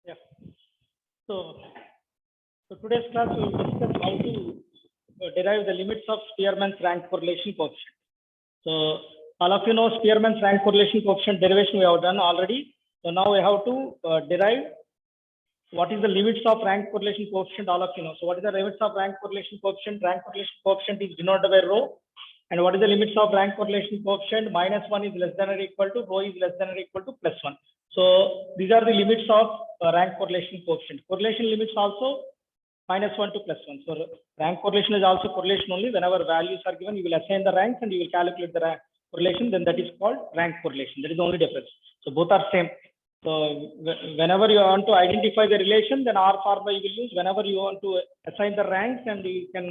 Yeah. So, today's class we will discuss how to derive the limits of Spearman's rank correlation coefficient. So, all of you know Spearman's rank correlation coefficient derivation we have done already. So now we have to derive what is the limits of rank correlation coefficient. All of you know. So what is the limits of rank correlation coefficient? Rank correlation coefficient is denoted by rho. And what is the limits of rank correlation coefficient? -1 is less than or equal to, rho is less than or equal to +1. So these are the limits of rank correlation coefficient. Correlation limits also -1 to +1. So rank correlation is also correlation only. Whenever values are given, you will assign the ranks and you will calculate the rank correlation. Then that is called rank correlation. That is the only difference. So both are same. So whenever you want to identify the relation, then R formula you will use. Whenever you want to assign the ranks and you can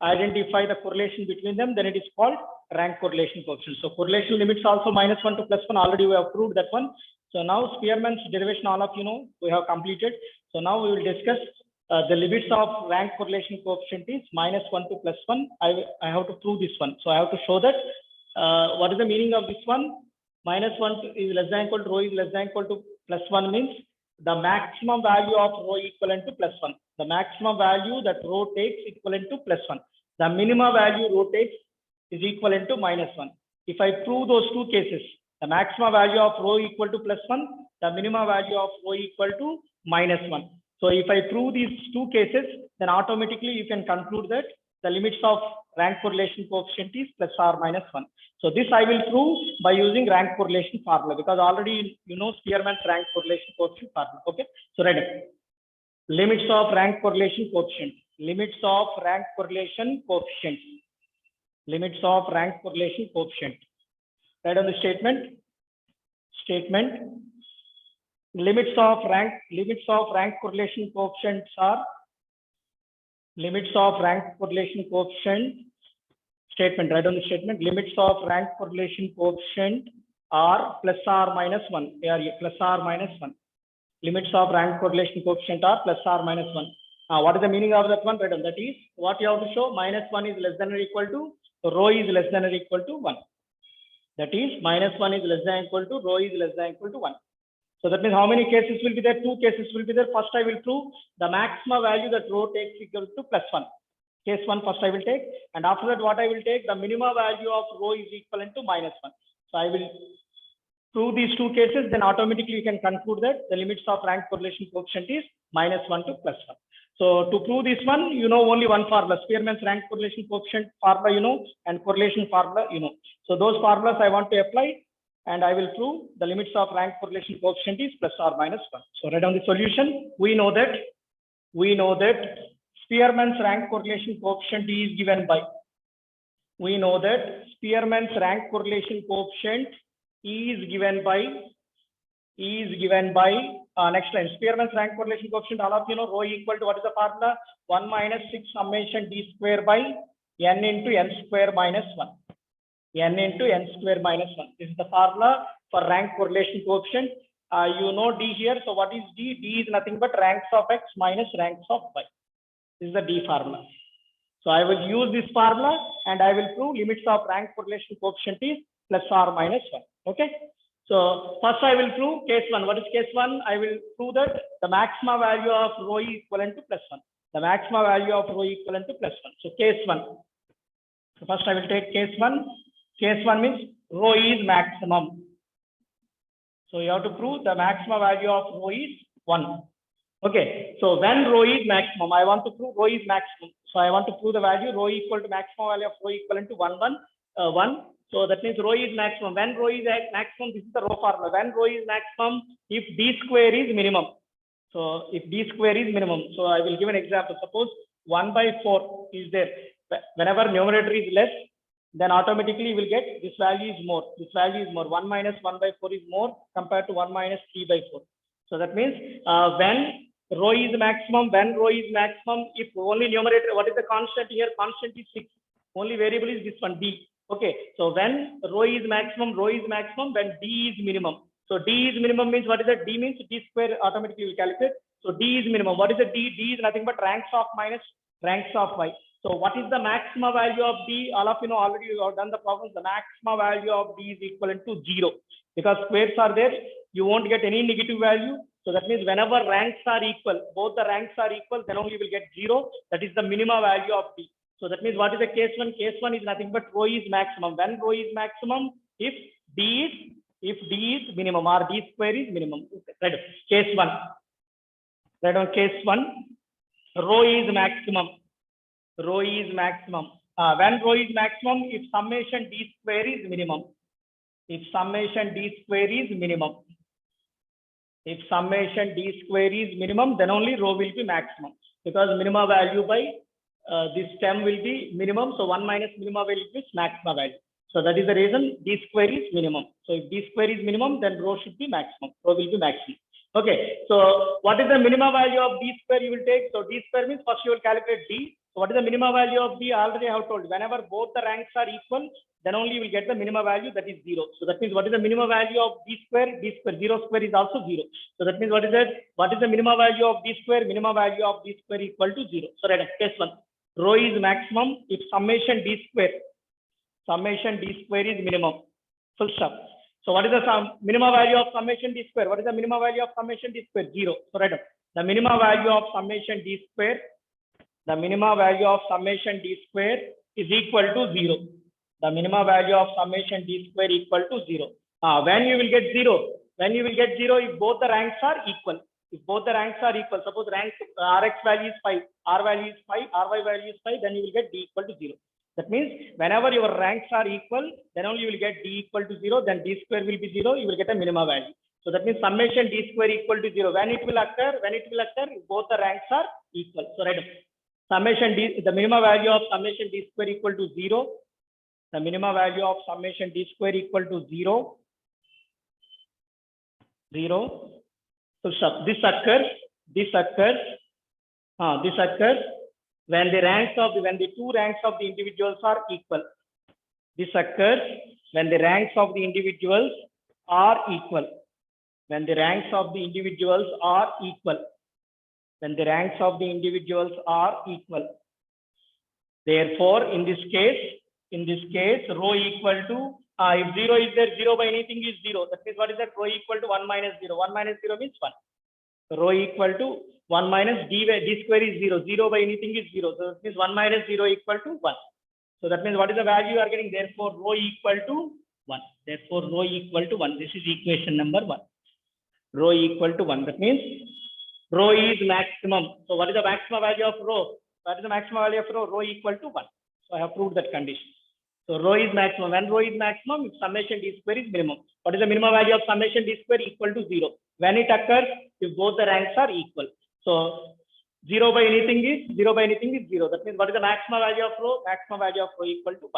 identify the correlation between them, then it is called rank correlation coefficient. So correlation limits also -1 to +1. Already we have proved that one. So now Spearman's derivation, all of you know, we have completed. So now we will discuss the limits of rank correlation coefficient is -1 to +1. I have to prove this one. So I have to show that what is the meaning of this one? -1 is less than equal to, rho is less than equal to +1 means the maximum value of rho equivalent to +1. The maximum value that rho takes equivalent to +1. The minimum value rho takes is equivalent to -1. If I prove those two cases, the maximum value of rho equal to +1, the minimum value of rho equal to -1. So if I prove these two cases, then automatically you can conclude that the limits of rank correlation coefficient is ±1. So this I will prove by using rank correlation formula, because already you know Spearman's rank correlation coefficient formula. Okay, so ready. Limits of rank correlation coefficient. Limits of rank correlation coefficient. Limits of rank correlation coefficient. Write on the statement. Statement. Limits of rank correlation coefficients are limits of rank correlation coefficient. Statement. Write on the statement. Limits of rank correlation coefficient are ±1. They are ±1. Limits of rank correlation coefficient are ±1. What is the meaning of that one? Write on. That is what you have to show. -1 is less than or equal to, rho is less than or equal to 1. That is -1 is less than or equal to, rho is less than or equal to 1. So that means how many cases will be there? Two cases will be there. First I will prove the maximum value that rho takes equal to +1. Case 1 first I will take, and after that what I will take, the minimum value of rho is equivalent to -1. So I will prove these two cases, then automatically you can conclude that the limits of rank correlation coefficient is -1 to +1. So to prove this one, you know only one formula, Spearman's rank correlation coefficient formula you know, and correlation formula you know. So those formulas I want to apply, and I will prove the limits of rank correlation coefficient is ±1. So write down the solution. We know that Spearman's rank correlation coefficient is given by. We know that Spearman's rank correlation coefficient is given by. Next line. Spearman's rank correlation coefficient. All of you know rho equal to, what is the formula? 1 - 6 summation d square by n into n square minus 1. N into n square minus 1. This is the formula for rank correlation coefficient. You know D here. So what is D? D is nothing but ranks of X minus ranks of Y. This is the D formula. So I will use this formula and I will prove limits of rank correlation coefficient is ±1. Okay. So first I will prove case 1. What is case 1? I will prove that the maximum value of rho is equivalent to +1. The maximum value of rho equivalent to +1. So case 1. So first I will take case 1. Case 1 means rho is maximum. So you have to prove the maximum value of rho is 1. Okay. So when rho is maximum, I want to prove rho is maximum. So I want to prove the value rho equal to maximum value of rho equivalent to 1. So that means rho is maximum. When rho is maximum, this is the rho formula. When rho is maximum, if d square is minimum. So if d square is minimum, so I will give an example. Suppose 1/4 is there. Whenever numerator is less, then automatically you will get this value is more. This value is more. 1 - 1/4 is more compared to 1 - 3/4. So that means when rho is maximum, if only numerator, what is the constant here? Constant is 6. Only variable is this one, d. Okay. So when rho is maximum, when d is minimum. So d is minimum means what is that? D means d square automatically will calculate. So d is minimum. What is the d? D is nothing but ranks of minus ranks of y. So what is the maximum value of d? All of you know already, you have done the problems. The maximum value of d is equivalent to 0, because squares are there. you won't get any negative value. So that means whenever ranks are equal, both the ranks are equal, then only you will get 0. That is the minimum value of D. So that means what is the case 1? Case 1 is nothing but rho is maximum. When rho is maximum, if D is minimum or D square is minimum. Right. Case 1. Right on case 1, rho is maximum. Rho is maximum. When rho is maximum, if summation D square is minimum. If summation D square is minimum. If summation D square is minimum, then only rho will be maximum. Because minimum value by this term will be minimum. So 1 minus minimum value is maximum value. So that is the reason D square is minimum. So if D square is minimum, then rho should be maximum. Rho will be maximum. Okay. So what is the minimum value of D square you will take? So D square means first you will calculate D. So what is the minimum value of D? Already I have told. Whenever both the ranks are equal, then only you will get the minimum value, that is 0. So that means what is the minimum value of D square? D square, 0 square is also 0. So that means what is that? What is the minimum value of D square? Minimum value of D square equal to 0. So right, case 1. Rho is maximum if summation D square is minimum. Full stop. So what is the minimum value of summation D square? What is the minimum value of summation D square? 0. So right, the minimum value of summation D square, the minimum value of summation D square is equal to 0. The minimum value of summation D square equal to 0. When you will get 0? When you will get 0 if both the ranks are equal. If both the ranks are equal, suppose rank Rx value is 5, R value is 5, Ry value is 5, then you will get D equal to 0. That means whenever your ranks are equal, then only you will get D equal to 0, then D square will be 0, you will get a minimum value. So that means summation D square equal to 0. When it will occur? When it will occur, if both the ranks are equal. So right, summation D, the minimum value of summation D square equal to 0. The minimum value of summation D square equal to 0. 0. So this occurs when the two ranks of the individuals are equal. This occurs when the ranks of the individuals are equal. When the ranks of the individuals are equal. When the ranks of the individuals are equal. Therefore, in this case, rho equal to, if 0 is there, 0 by anything is 0. That means what is that? Rho equal to 1 minus 0. 1 minus 0 means 1. Rho equal to 1 minus D square is 0. 0 by anything is 0. So that means 1 minus 0 equal to 1. So that means what is the value you are getting? Therefore, rho equal to 1. Therefore, rho equal to 1. This is equation number 1. Rho equal to 1. That means rho is maximum. So what is the maximum value of rho? What is the maximum value of rho? Rho equal to 1. So I have proved that condition. So rho is maximum. When rho is maximum, if summation D square is minimum. What is the minimum value of summation D square? Equal to 0. When it occurs, if both the ranks are equal. So 0 by anything is 0. That means what is the maximum value of rho? Maximum value of rho equal to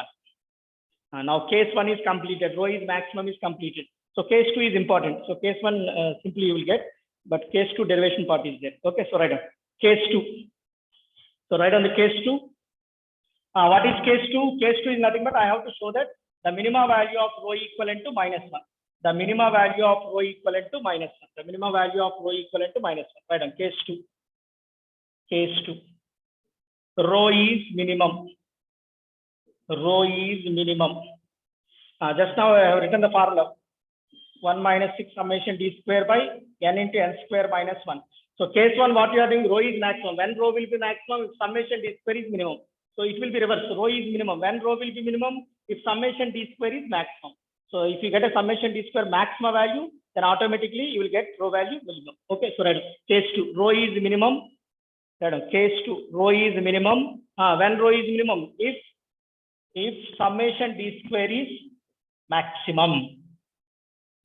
1. Now case 1 is completed. Rho is maximum is completed. So case 2 is important. So case 1 simply you will get, but case 2 derivation part is there. Okay, so write on case 2. So write on the case 2. What is case 2? Case 2 is nothing but I have to show that the minimum value of rho equivalent to minus 1. The minimum value of rho equivalent to minus 1. The minimum value of rho equivalent to minus 1. Right on case 2. Case 2. Rho is minimum. Rho is minimum. Just now I have written the formula. 1 minus 6 summation D square by n into n square minus 1. So case 1, what you are doing? Rho is maximum. When rho will be maximum? If summation D square is minimum. So it will be reversed. Rho is minimum. When rho will be minimum? If summation D square is maximum. So if you get a summation D square maximum value, then automatically you will get rho value minimum. Okay, so right. Case 2, rho is minimum. Right. Case 2, rho is minimum. When rho is minimum? If summation D square is maximum.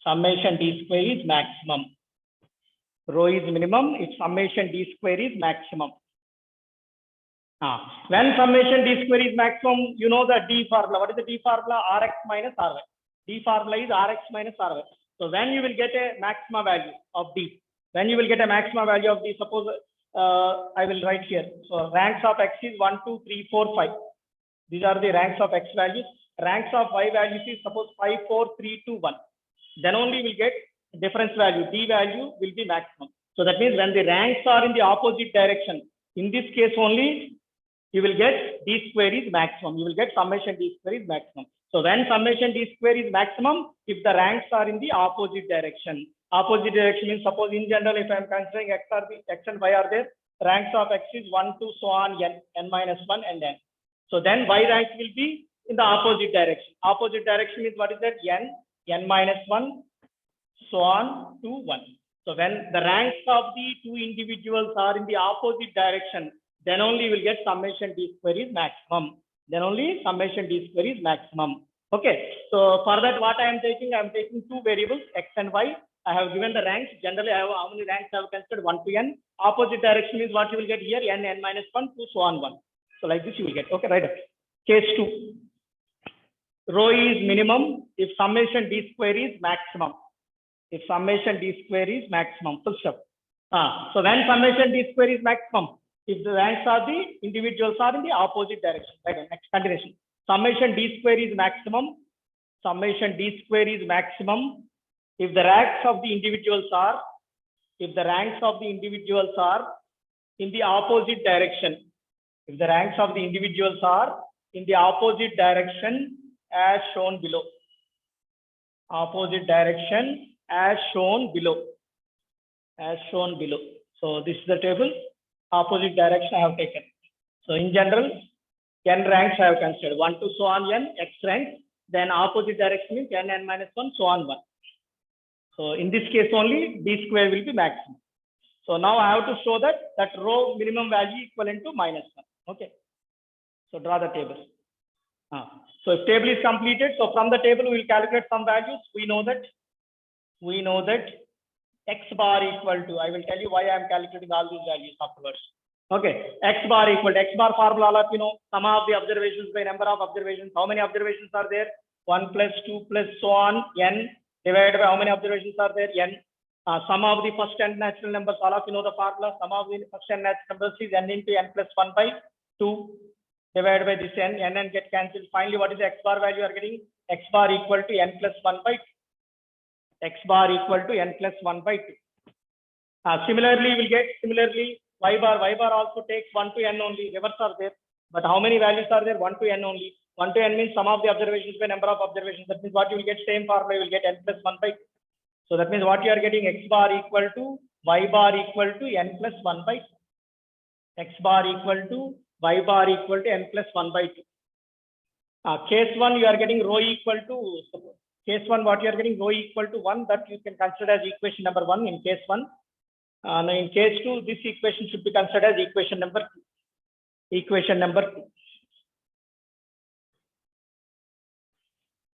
Summation D square is maximum. Rho is minimum if summation D square is maximum. When summation D square is maximum, you know the D formula. What is the D formula? Rx minus Ry. D formula is Rx minus Ry. So when you will get a maximum value of D, when you will get a maximum value of D, suppose I will write here. So ranks of X is 1, 2, 3, 4, 5. These are the ranks of X values. Ranks of Y values is suppose 5, 4, 3, 2, 1. Then only we get difference value. D value will be maximum. So that means when the ranks are in the opposite direction, in this case only, you will get D square is maximum. You will get summation D square is maximum. So when summation D square is maximum, if the ranks are in the opposite direction. Opposite direction means, suppose in general, if I am considering x and y are there, ranks of x is 1, 2, so on, n minus 1 and n. So then y rank will be in the opposite direction. Opposite direction means what is that? N minus 1, so on to 1. So when the ranks of the two individuals are in the opposite direction, then only you will get summation d square is maximum. Then only summation d square is maximum. Okay. So for that, what I am taking two variables, x and y. I have given the ranks. Generally, I have how many ranks I have considered? 1 to n. Opposite direction is what you will get here, n minus 1 to so on 1. So like this you will get. Okay, right. Case 2. Rho is minimum if summation d square is maximum. If summation d square is maximum, full stop. So when summation d square is maximum, if the ranks of the individuals are in the opposite direction. Right. Next continuation. Summation d square is maximum. Summation d square is maximum if the ranks of the individuals are in the opposite direction. If the ranks of the individuals are in the opposite direction as shown below. Opposite direction as shown below. So this is the table. Opposite direction I have taken. So in general, n ranks I have considered. 1 to so on n, x ranks. Then opposite direction means n minus 1, so on 1. So in this case only, d square will be maximum. So now I have to show that rho minimum value equivalent to minus 1. Okay. So draw the table. So if table is completed, so from the table we will calculate some values. We know that x bar equal to, I will tell you why I am calculating all these values afterwards. Okay, x bar equal to, x bar formula, all of you know, sum of the observations by number of observations. How many observations are there? 1 plus 2 plus so on, n, divided by how many observations are there? N. Sum of the first n natural numbers, all of you know the formula. Sum of the first n natural numbers is n into n plus 1 by 2, divided by this n get cancelled. Finally, what is the x bar value you are getting? X bar equal to n plus 1 by 2. X bar equal to n plus 1 by 2. Similarly, we will get y bar also takes 1 to n only. Reverse are there. But how many values are there? 1 to n only. 1 to n means sum of the observations by number of observations. That means what you will get, same formula, you will get n plus 1 by 2. So that means what you are getting, x bar equal to y bar equal to n plus 1 by 2. X bar equal to y bar equal to n plus 1 by 2. Case 1, you are getting rho equal to, case 1, what you are getting, rho equal to 1, that you can consider as equation number 1 in case 1. Now in case 2, this equation should be considered as equation number 2.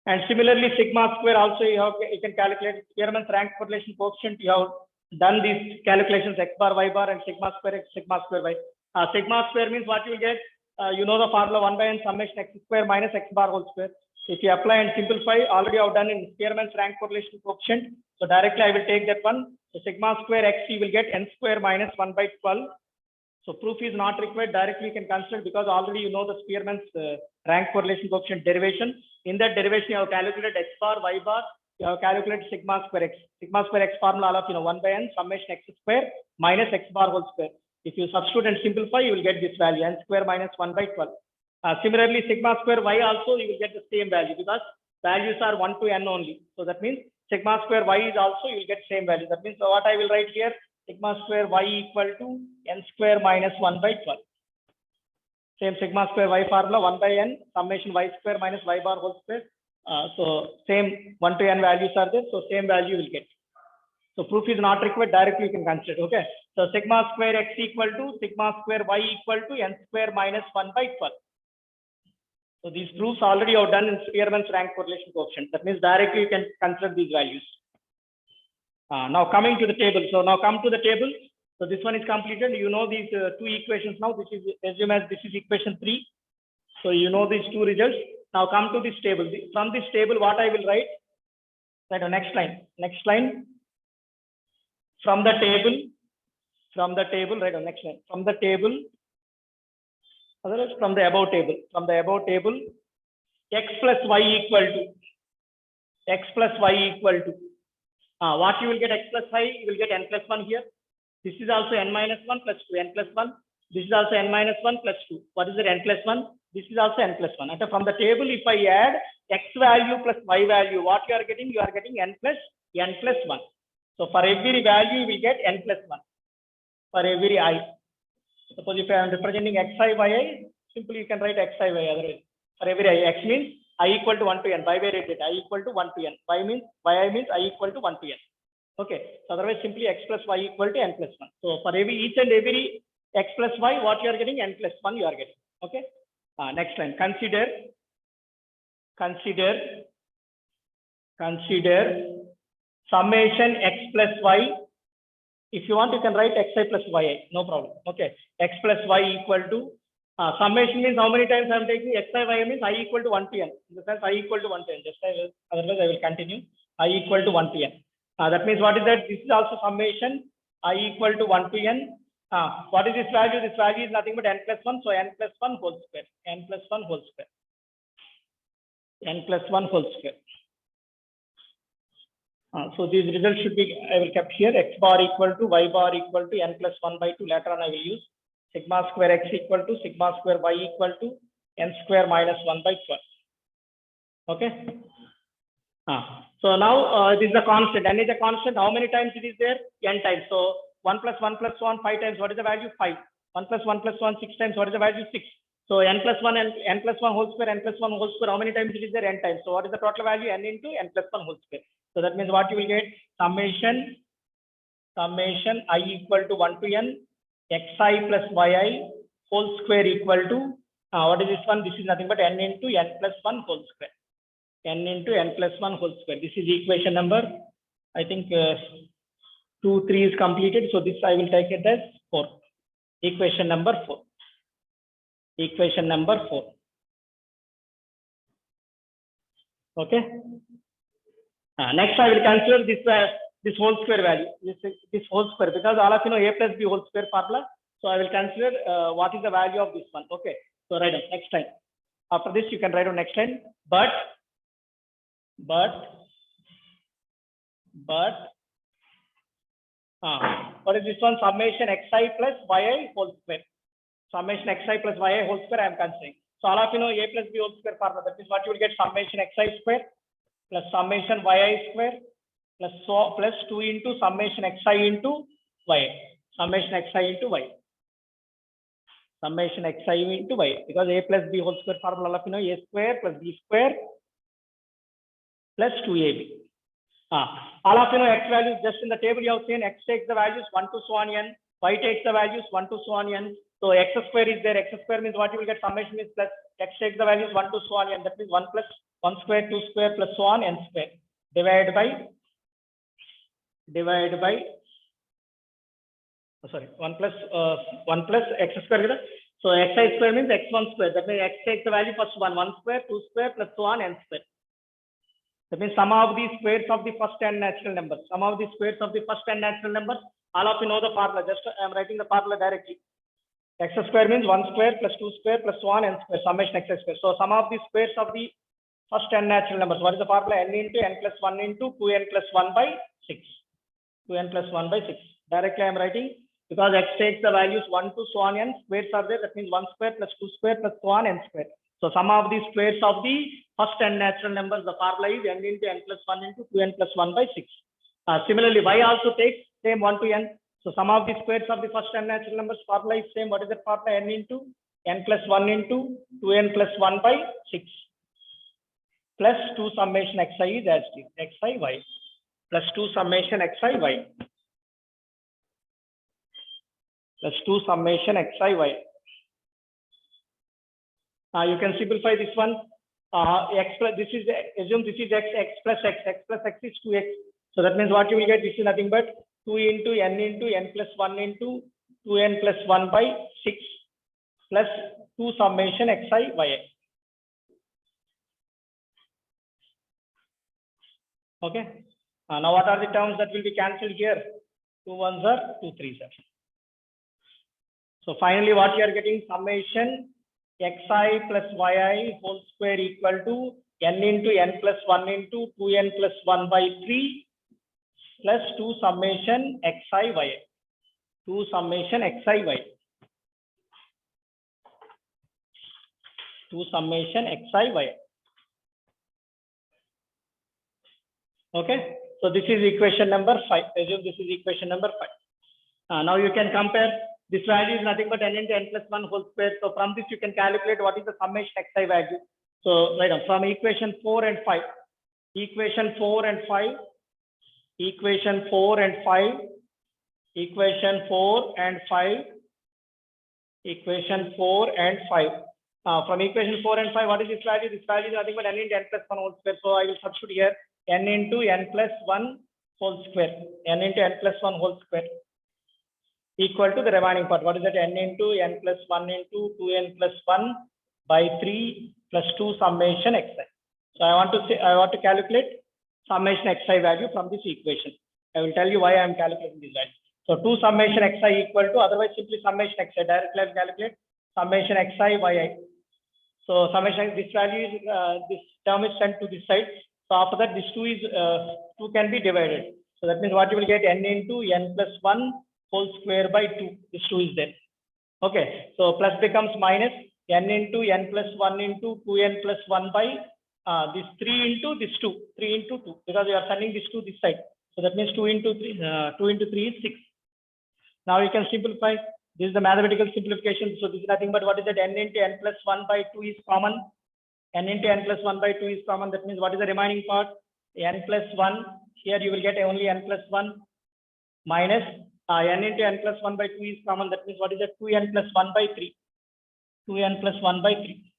And similarly, sigma square also you can calculate Spearman's rank correlation coefficient. You have done these calculations, x bar, y bar, and sigma square x, sigma square y. Sigma square means what you will get, you know the formula 1 by n summation x square minus x bar whole square. If you apply and simplify, already I have done in Spearman's rank correlation coefficient. So directly I will take that one. So sigma square x, you will get n square minus 1 by 12. So proof is not required. Directly you can consider because already you know the Spearman's rank correlation coefficient derivation. In that derivation, you have calculated x bar, y bar. You have calculated sigma square x. Sigma square x formula, all of you know, 1 by n summation x square minus x bar whole square. If you substitute and simplify, you will get this value, n square minus 1 by 12. Similarly, sigma square y also, you will get the same value because values are 1 to n only. So that means sigma square y is also, you will get same value. That means what I will write here, sigma square y equal to n square minus 1 by 12. Same sigma square y formula, 1 by n summation y square minus y bar whole square. So same 1 to n values are there. So same value you will get. So proof is not required. Directly you can consider. Okay. So sigma square x equal to sigma square y equal to n square minus 1 by 12. So these proofs already are done in Spearman's rank correlation coefficient. That means directly you can consider these values. Now coming to the table. So now come to the table. So this one is completed. You know these two equations now. This is assume as this is equation 3. So you know these two results. Now come to this table. From this table, what I will write? Right. Next line. Next line. From the table. Right. Next line. From the table. Otherwise, from the above table. From the above table, x plus y equal to. What you will get x plus y, you will get n plus 1 here. This is also n minus 1 plus 2, n plus 1. This is also n minus 1 plus 2. What is it? N plus 1. This is also n plus 1. And from the table, if I add x value plus y value, what you are getting? You are getting n plus 1. So for every value, you will get n plus 1 for every I. Suppose if I am representing xi, yi, simply you can write xi, y otherwise. For every I, x means I equal to 1 to n. Biway I equal to 1 to n. Y means yi means I equal to 1 to n. Okay. So otherwise, simply x plus y equal to n plus 1. So for each and every x plus y, what you are getting, n plus 1 you are getting. Okay. Next line. Consider summation x plus y. If you want, you can write xi plus yi, no problem. Okay, x plus y equal to summation means how many times I am taking xi y means I equal to 1 to n. In the sense I equal to 1 to n. Just otherwise I will continue. I equal to 1 to n. That means what is that? This is also summation I equal to 1 to n. What is this value? This value is nothing but n plus 1. So n plus 1 whole square. N plus 1 whole square. N plus 1 whole square. So these results should be, I will kept here, x bar equal to y bar equal to n plus 1 by 2. Later on I will use sigma square x equal to sigma square y equal to n square minus 1 by 12. Okay. So now this is a constant. N is a constant. How many times it is there? N times. So 1 plus 1 plus 1, 5 times. What is the value? 5. 1 plus 1 plus 1, 6 times. What is the value? 6. So n plus 1 and n plus 1 whole square, n plus 1 whole square. How many times it is there? N times. So what is the total value? N into n plus 1 whole square. So that means what you will get? Summation I equal to 1 to n xi plus yi whole square equal to what is this one? This is nothing but n into n plus 1 whole square. N into n plus 1 whole square. This is equation number, I think 2, 3 is completed. So this I will take it as 4. Equation number 4. Equation number 4. Okay. Next I will consider this whole square value. This whole square, because all of you know a plus b whole square formula. So I will consider what is the value of this one. Okay. So write down next line. After this you can write down next line. But what is this one? Summation xi plus yi whole square. Summation xi plus yi whole square I am considering. So all of you know a plus b whole square formula. That means what you will get summation xi square plus summation yi square plus 2 into summation xi into y. Summation xi into y. Summation xi into y. Because a plus b whole square formula, all of you know a square plus b square plus 2ab. All of you know x values just in the table you have seen. X takes the values 1 to so on n. Y takes the values 1 to so on n. So x square is there. X square means what you will get? Summation is plus x takes the values 1 to so on n. That means 1 plus 1 square, 2 square plus so on n square. Divided by 1 plus x square. So xi square means x1 square. That means x takes the value first 1 square, 2 square plus so on n square. That means sum of the squares of the first n natural numbers. Sum of the squares of the first n natural numbers. All of you know the formula. Just I am writing the formula directly. X square means 1 square plus 2 square plus so on n square. Summation x square. So sum of the squares of the first n natural numbers. What is the formula? N into n plus 1 into 2n plus 1 by 6. 2n plus 1 by 6. Directly I am writing because x takes the values 1 to so on n. Squares are there. That means 1 square plus 2 square plus so on n square. So sum of the squares of the first n natural numbers, the formula is n into n plus 1 into 2n plus 1 by 6. Similarly, y also takes same 1 to n. So sum of the squares of the first n natural numbers formula is same. What is the formula? N into n plus 1 into 2n plus 1 by 6 plus 2 summation xi is as it is xi y plus 2 summation xi y plus 2 summation xi y. You can simplify this one. X plus this is assume this is x plus x is 2x. So that means what you will get? This is nothing but 2 into n plus 1 into 2n plus 1 by 6 plus 2 summation xi y. Okay. Now what are the terms that will be cancelled here? 2 1s are 2 3s are. So finally what you are getting? Summation xi plus yi whole square equal to n into n plus 1 into 2n plus 1 by 3 plus 2 summation xi y. 2 summation xi y. 2 summation xi y. Okay. So this is equation number 5. Assume this is equation number 5. Now you can compare. This value is nothing but n into n plus 1 whole square. So from this you can calculate what is the summation xi value. So right now from equation 4 and 5, equation 4 and 5, equation 4 and 5, equation 4 and 5, equation 4 and 5. From equation 4 and 5, what is this value? This value is nothing but n into n plus 1 whole square. So I will substitute here n into n plus 1 whole square, n into n plus 1 whole square, equal to the remaining part. What is that? N into n plus 1 into 2n plus 1 by 3 plus 2 summation xi. So I want to calculate summation xi value from this equation. I will tell you why I am calculating this value. So 2 summation xi equal to, otherwise simply summation xi. Directly I will calculate summation xi yi. So summation, this value is this term is sent to this side. So after that, this 2 can be divided. So that means what you will get, n into n plus 1 whole square by 2. This 2 is there. Okay. So plus becomes minus n into n plus 1 into 2n plus 1 by this 3 into this 2. 3 into 2. Because we are sending this to this side. So that means 2 into 3 is 6. Now you can simplify. This is the mathematical simplification. So this is nothing but what is that? N into n plus 1 by 2 is common. N into n plus 1 by 2 is common. That means what is the remaining part? N plus 1. Here you will get only n plus 1 minus n into n plus 1 by 2 is common. That means what is that? 2n plus 1 by 3. 2n plus 1 by 3.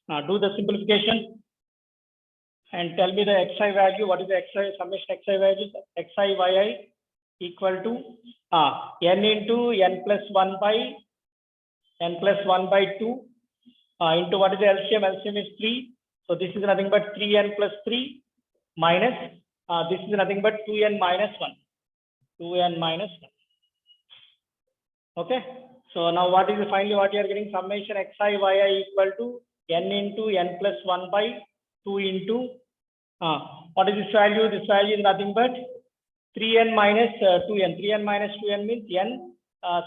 Now do the simplification and tell me the xi value. What is the xi summation xi value? Xi yi equal to n into n plus 1 by 2 into what is the LCM? LCM is 3. So this is nothing but 3n plus 3 minus this is nothing but 2n minus 1. 2n minus 1. Okay. So now what is finally what you are getting? Summation xi yi equal to n into n plus 1 by 2 into what is this value? This value is nothing but 3n minus 2n. 3n minus 2n means n.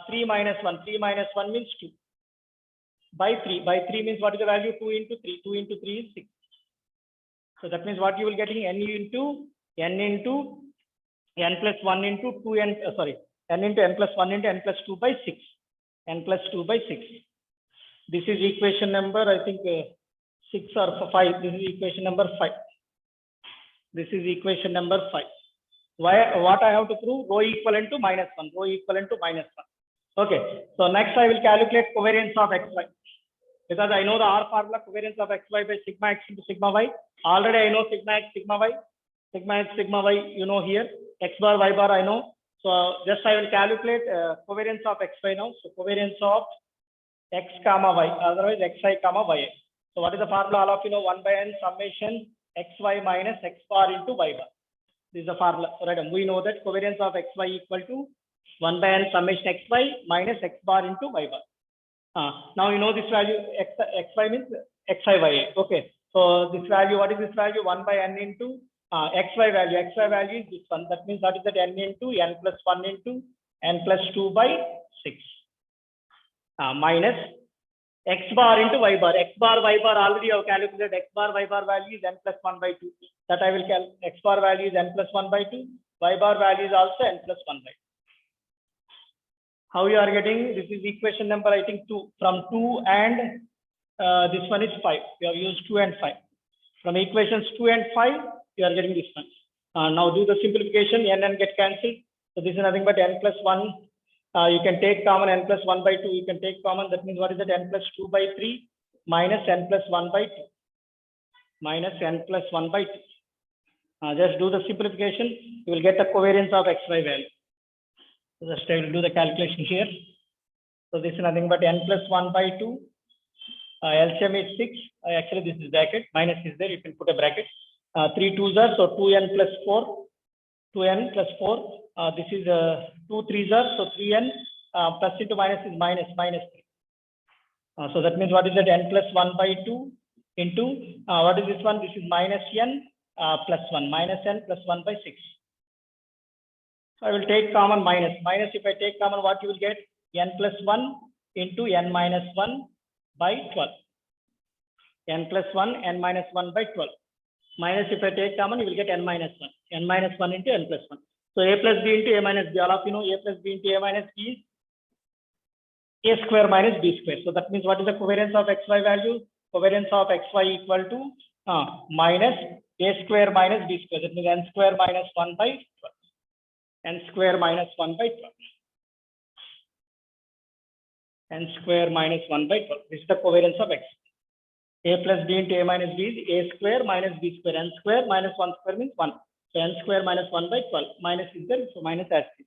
3 minus 1. 3 minus 1 means 2. By 3. By 3 means what is the value? 2 into 3. 2 into 3 is 6. So that means what you will getting? N into n plus 1 into 2n. N into n plus 1 into n plus 2 by 6. N plus 2 by 6. This is equation number, I think 6 or 5. This is equation number 5. This is equation number 5. What I have to prove? Rho equivalent to minus 1. Rho equivalent to minus 1. Okay. So next I will calculate covariance of xy. Because I know the R formula, covariance of xy by sigma x into sigma y. Already I know sigma x, sigma y. Sigma x, sigma y, you know here. X bar, y bar, I know. So just I will calculate covariance of xy now. So covariance of x comma y, otherwise xi comma yi. So what is the formula? All of you know, 1 by n summation xy minus x bar into y bar. This is the formula. So right, we know that covariance of xy equal to 1 by n summation xy minus x bar into y bar. Now you know this value xy means xi yi. Okay. So this value, what is this value? 1 by n into xy value. Xy value is this one. That means what is that? N into n plus 1 into n plus 2 by 6 minus x bar into y bar. X bar, y bar already I have calculated. X bar, y bar value is n plus 1 by 2. That I will calculate. X bar value is n plus 1 by 2. Y bar value is also n plus 1 by 2. How you are getting? This is equation number, I think 2. From 2 and this one is 5. We have used 2 and 5. From equations 2 and 5, you are getting this one. Now do the simplification. N get cancelled. So this is nothing but n plus 1. You can take common n plus 1 by 2. You can take common. That means what is that? N plus 2 by 3 minus n plus 1 by 2. Minus n plus 1 by 2. Just do the simplification. You will get the covariance of xy value. So just I will do the calculation here. So this is nothing but n plus 1 by 2. LCM is 6. Actually, this is bracket. Minus is there. You can put a bracket. 3 2s are, so 2n plus 4. 2n plus 4. This is 2 3s are, so 3n plus into minus is minus 3. So that means what is that? N plus 1 by 2 into what is this one? This is minus n plus 1. Minus n plus 1 by 6. So I will take common minus. Minus, if I take common, what you will get? N plus 1 into n minus 1 by 12. N plus 1, n minus 1 by 12. minus if I take common, you will get n minus 1. N minus 1 into n plus 1. So a plus b into a minus b. All of you know a plus b into a minus b is a square minus b square. So that means what is the covariance of xy value? Covariance of xy equal to minus a square minus b square. That means n square minus 1 by 12. N square minus 1 by 12. N square minus 1 by 12. This is the covariance of x. A plus b into a minus b is a square minus b square. N square minus 1 square means 1. So n square minus 1 by 12. Minus is there, so minus as is.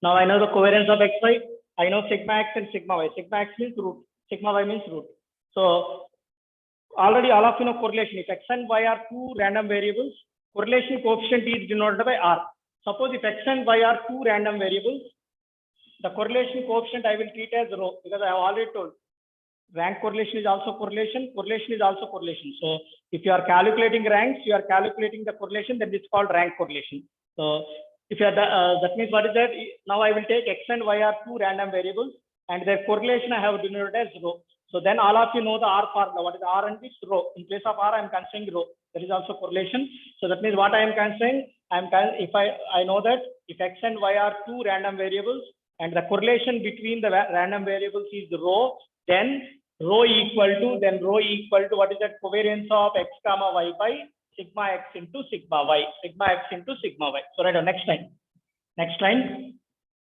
Now I know the covariance of xy. I know sigma x and sigma y. Sigma x means root. Sigma y means root. So already all of you know correlation. If x and y are two random variables, correlation coefficient is denoted by r. Suppose if x and y are two random variables, the correlation coefficient I will treat as rho, because I have already told rank correlation is also correlation, correlation is also correlation. So if you are calculating ranks, you are calculating the correlation, then it's called rank correlation. So if you are that means what is that? Now I will take x and y are two random variables and their correlation I have denoted as rho. So then all of you know the R formula. What is R and it's rho. In place of R, I am considering rho. That is also correlation. So that means what I am considering, if I know that if x and y are two random variables and the correlation between the random variables is rho, then rho equal to what is that? Covariance of x comma y by sigma x into sigma y. Sigma x into sigma y. So right now next line. Next line.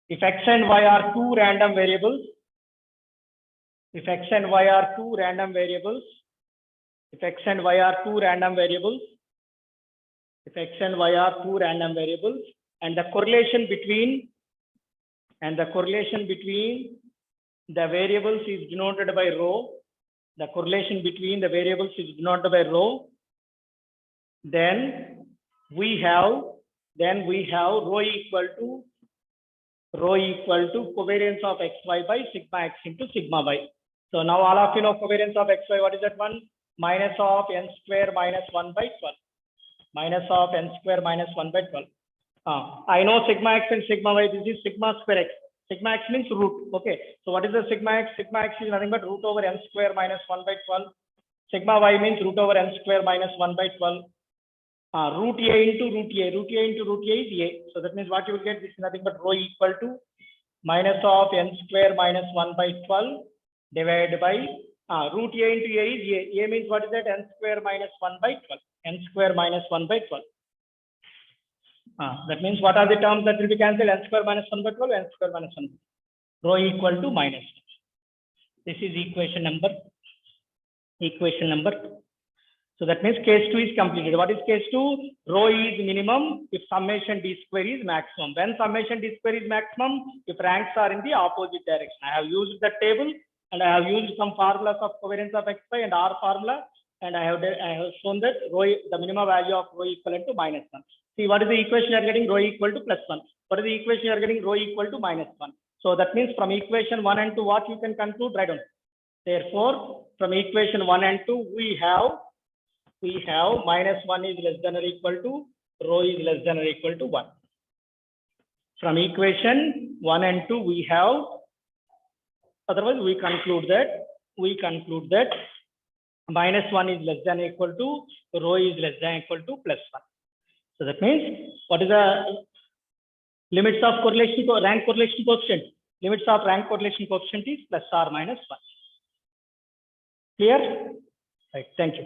If x and y are two random variables, if x and y are two random variables, if x and y are two random variables, if x and y are two random variables, and the correlation between the variables is denoted by rho, the correlation between the variables is denoted by rho, then we have rho equal to covariance of xy by sigma x into sigma y. So now all of you know covariance of xy, what is that one? Minus of n square minus 1 by 12. Minus of n square minus 1 by 12. I know sigma x and sigma y, this is sigma square x. Sigma x means root. Okay. So what is the sigma x? Sigma x is nothing but root over n square minus 1 by 12. Sigma y means root over n square minus 1 by 12. Root a into root a. Root a into root a is a. So that means what you will get, this is nothing but rho equal to minus of n square minus 1 by 12 divided by root a into a is a. A means what is that? N square minus 1 by 12. N square minus 1 by 12. That means what are the terms that will be cancelled? N square minus 1 by 12, n square minus 1. Rho equal to minus 1. This is equation number 2. So that means case 2 is completed. What is case 2? Rho is minimum if summation d square is maximum. When summation d square is maximum, if ranks are in the opposite direction. I have used the table and I have used some formulas of covariance of xy and R formula, and I have shown that rho, the minimum value of rho equivalent to minus 1. See, what is the equation you are getting? Rho equal to plus 1. What is the equation you are getting? Rho equal to minus 1. So that means from equation 1 and 2, what you can conclude? Right on. Therefore, from equation 1 and 2, we have minus 1 is less than or equal to, rho is less than or equal to 1. From equation 1 and 2, we have, otherwise we conclude that minus 1 is less than or equal to, rho is less than or equal to plus 1. So that means what is the limits of correlation, rank correlation coefficient? Limits of rank correlation coefficient is plus or minus 1. Clear? Right. Thank you.